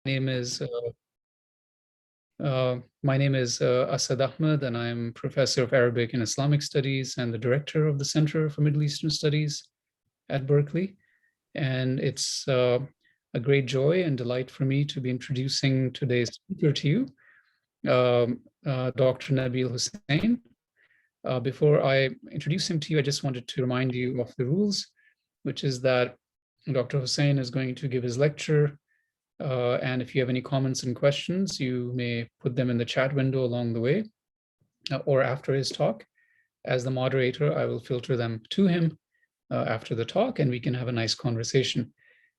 name is Asad Ahmed, and I'm professor of Arabic and Islamic Studies and the director of the Center for Middle Eastern Studies at Berkeley. And it's a great joy and delight for me to be introducing today's speaker to you, Dr. Nabil Husayn. Before I introduce him to you, I just wanted to remind you of the rules, which is that Dr. Husayn is going to give his lecture. And if you have any comments and questions, you may put them in the chat window along the way or after his talk. As the moderator, I will filter them to him after the talk, and we can have a nice conversation.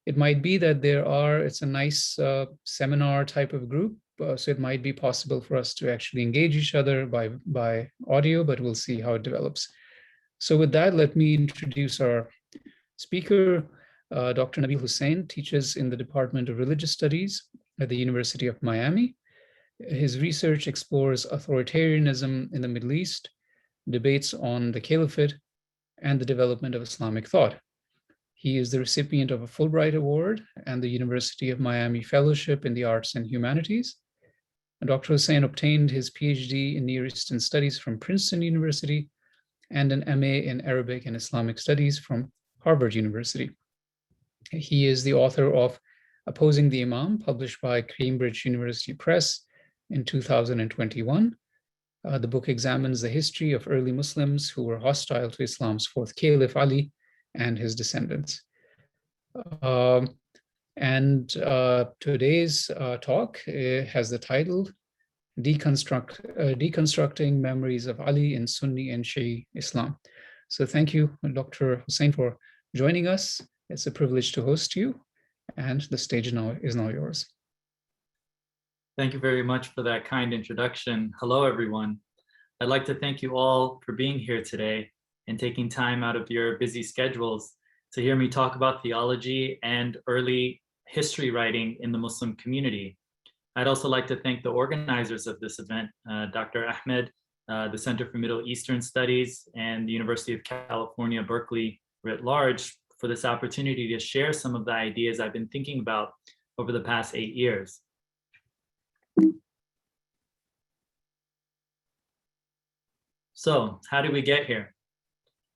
It might be that it's a nice seminar type of group, so it might be possible for us to actually engage each other by audio, but we'll see how it develops. So with that, let me introduce our speaker. Dr. Nebil Husayn teaches in the Department of Religious Studies at the University of Miami. His research explores authoritarianism in the Middle East, debates on the caliphate, and the development of Islamic thought. He is the recipient of a Fulbright Award and the University of Miami Fellowship in the Arts and Humanities. Dr. Husayn obtained his PhD in Near Eastern Studies from Princeton University and an MA in Arabic and Islamic Studies from Harvard University. He is the author of Opposing the Imam, published by Cambridge University Press in 2021. The book examines the history of early Muslims who were hostile to Islam's fourth caliph, Ali, and his descendants. Today's talk has the title, Deconstructing Memories of Ali in Sunni and Shi'i Islam. So thank you, Dr. Husayn, for joining us. It's a privilege to host you, and the stage is now yours. Thank you very much for that kind introduction. Hello, everyone. I'd like to thank you all for being here today and taking time out of your busy schedules to hear me talk about theology and early history writing in the Muslim community. I'd also like to thank the organizers of this event, Dr. Ahmed, the Center for Middle Eastern Studies, and the University of California, Berkeley, writ large, for this opportunity to share some of the ideas I've been thinking about over the past 8 years. So, how did we get here?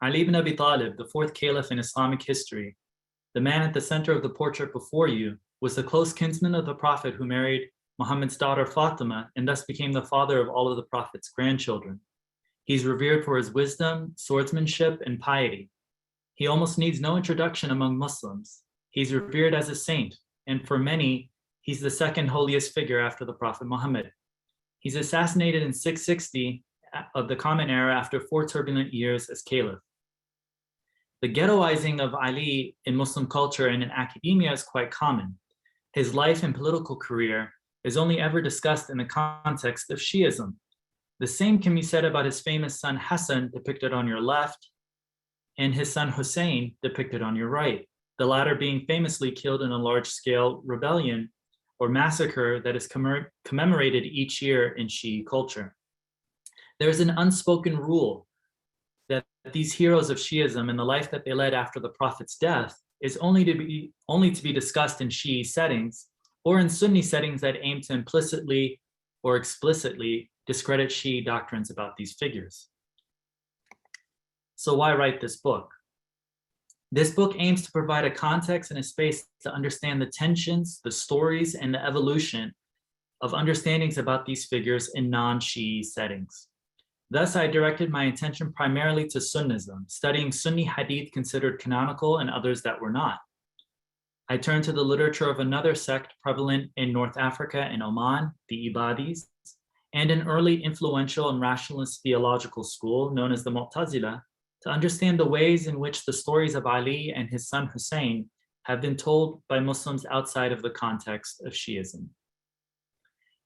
Ali ibn Abi Talib, the fourth caliph in Islamic history, the man at the center of the portrait before you, was the close kinsman of the Prophet who married Muhammad's daughter Fatima and thus became the father of all of the Prophet's grandchildren. He's revered for his wisdom, swordsmanship, and piety. He almost needs no introduction among Muslims. He's revered as a saint, and for many, he's the second holiest figure after the Prophet Muhammad. He's assassinated in 660 of the Common Era after 4 turbulent years as caliph. The ghettoizing of Ali in Muslim culture and in academia is quite common. His life and political career is only ever discussed in the context of Shi'ism. The same can be said about his famous son Hassan, depicted on your left, and his son Hussein, depicted on your right, the latter being famously killed in a large-scale rebellion or massacre that is commemorated each year in Shi'i culture. There is an unspoken rule that these heroes of Shi'ism and the life that they led after the Prophet's death is only to be discussed in Shi'i settings or in Sunni settings that aim to implicitly or explicitly discredit Shi'i doctrines about these figures. So why write this book? This book aims to provide a context and a space to understand the tensions, the stories, and the evolution of understandings about these figures in non-Shi'i settings. Thus, I directed my attention primarily to Sunnism, studying Sunni hadith considered canonical and others that were not. I turned to the literature of another sect prevalent in North Africa and Oman, the Ibadis, and an early influential and rationalist theological school known as the Mu'tazila, to understand the ways in which the stories of Ali and his son Hussein have been told by Muslims outside of the context of Shi'ism.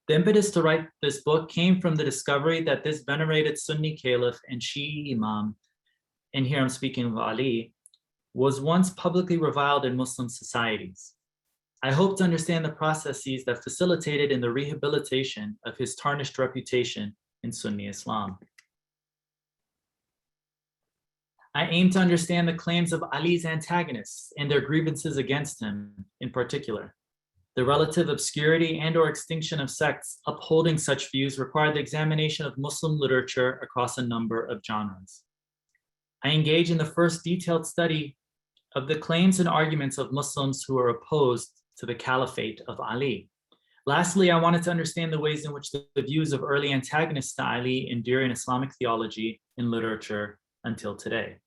The impetus to write this book came from the discovery that this venerated Sunni caliph and Shi'i Imam, and here I'm speaking of Ali, was once publicly reviled in Muslim societies. I hope to understand the processes that facilitated in the rehabilitation of his tarnished reputation in Sunni Islam. I aim to understand the claims of Ali's antagonists and their grievances against him in particular. The relative obscurity and/or extinction of sects upholding such views required the examination of Muslim literature across a number of genres. I engage in the first detailed study of the claims and arguments of Muslims who are opposed to the caliphate of Ali. Lastly, I wanted to understand the ways in which the views of early antagonists to Ali endure in Islamic theology and literature until today.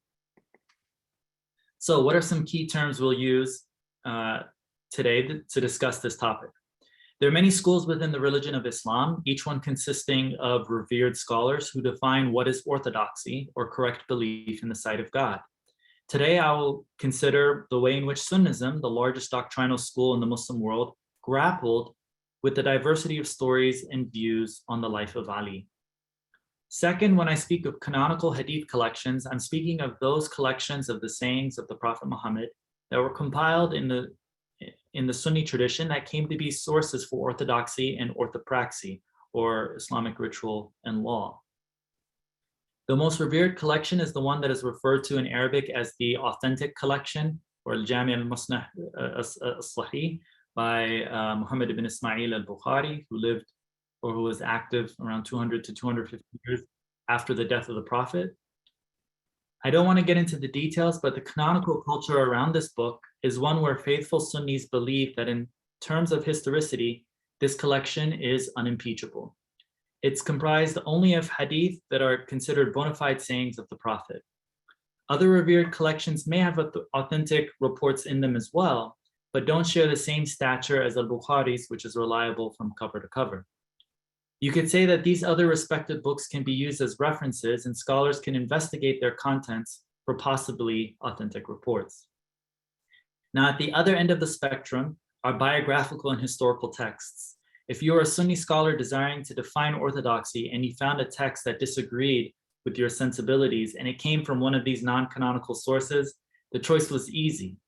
So what are some key terms we'll use today to discuss this topic? There are many schools within the religion of Islam, each one consisting of revered scholars who define what is orthodoxy or correct belief in the sight of God. Today, I will consider the way in which Sunnism, the largest doctrinal school in the Muslim world, grappled with the diversity of stories and views on the life of Ali. Second, when I speak of canonical hadith collections, I'm speaking of those collections of the sayings of the Prophet Muhammad that were compiled in the Sunni tradition that came to be sources for orthodoxy and orthopraxy, or Islamic ritual and law. The most revered collection is the one that is referred to in Arabic as the authentic collection, or al-Jami' al-Musnad al-Sahih, by Muhammad ibn Ismail al-Bukhari, who lived or who was active around 200 to 250 years after the death of the Prophet. I don't want to get into the details, but the canonical culture around this book is one where faithful Sunnis believe that in terms of historicity, this collection is unimpeachable. It's comprised only of hadith that are considered bona fide sayings of the Prophet. Other revered collections may have authentic reports in them as well, but don't share the same stature as al-Bukhari's, which is reliable from cover to cover. You could say that these other respected books can be used as references, and scholars can investigate their contents for possibly authentic reports. Now, at the other end of the spectrum are biographical and historical texts. If you are a Sunni scholar desiring to define orthodoxy and you found a text that disagreed with your sensibilities and it came from one of these non-canonical sources, the choice was easy.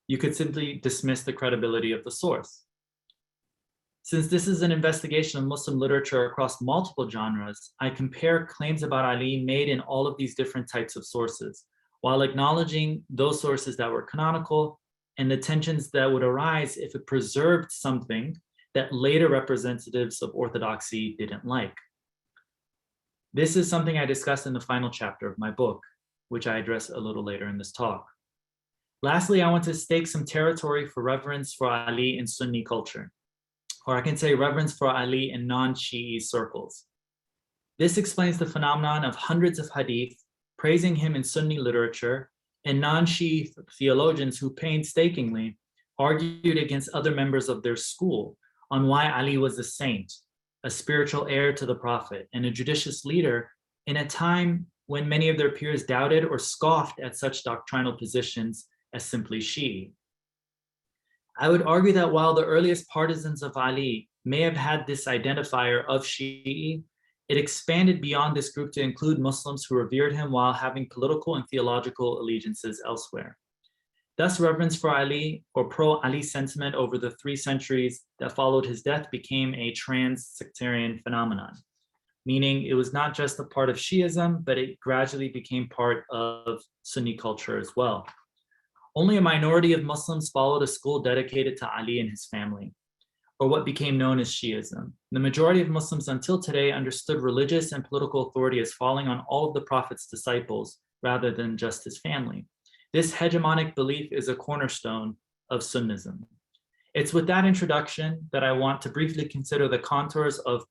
You could simply dismiss the credibility of the source. Since this is an investigation of Muslim literature across multiple genres, I compare claims about Ali made in all of these different types of sources, while acknowledging those sources that were canonical and the tensions that would arise if it preserved something that later representatives of orthodoxy didn't like. This is something I discuss in the final chapter of my book, which I address a little later in this talk. Lastly, I want to stake some territory for reverence for Ali in Sunni culture, or I can say reverence for Ali in non-Shi'i circles. This explains the phenomenon of hundreds of hadith praising him in Sunni literature and non-Shi'i theologians who painstakingly argued against other members of their school on why Ali was a saint, a spiritual heir to the Prophet, and a judicious leader in a time when many of their peers doubted or scoffed at such doctrinal positions as simply Shi'i. I would argue that while the earliest partisans of Ali may have had this identifier of Shi'i, it expanded beyond this group to include Muslims who revered him while having political and theological allegiances elsewhere. Thus, reverence for Ali or pro-Ali sentiment over the 3 centuries that followed his death became a trans-sectarian phenomenon, meaning it was not just a part of Shi'ism, but it gradually became part of Sunni culture as well. Only a minority of Muslims followed a school dedicated to Ali and his family, or what became known as Shi'ism. The majority of Muslims until today understood religious and political authority as falling on all of the Prophet's disciples rather than just his family. This hegemonic belief is a cornerstone of Sunnism. It's with that introduction that I want to briefly consider the contours of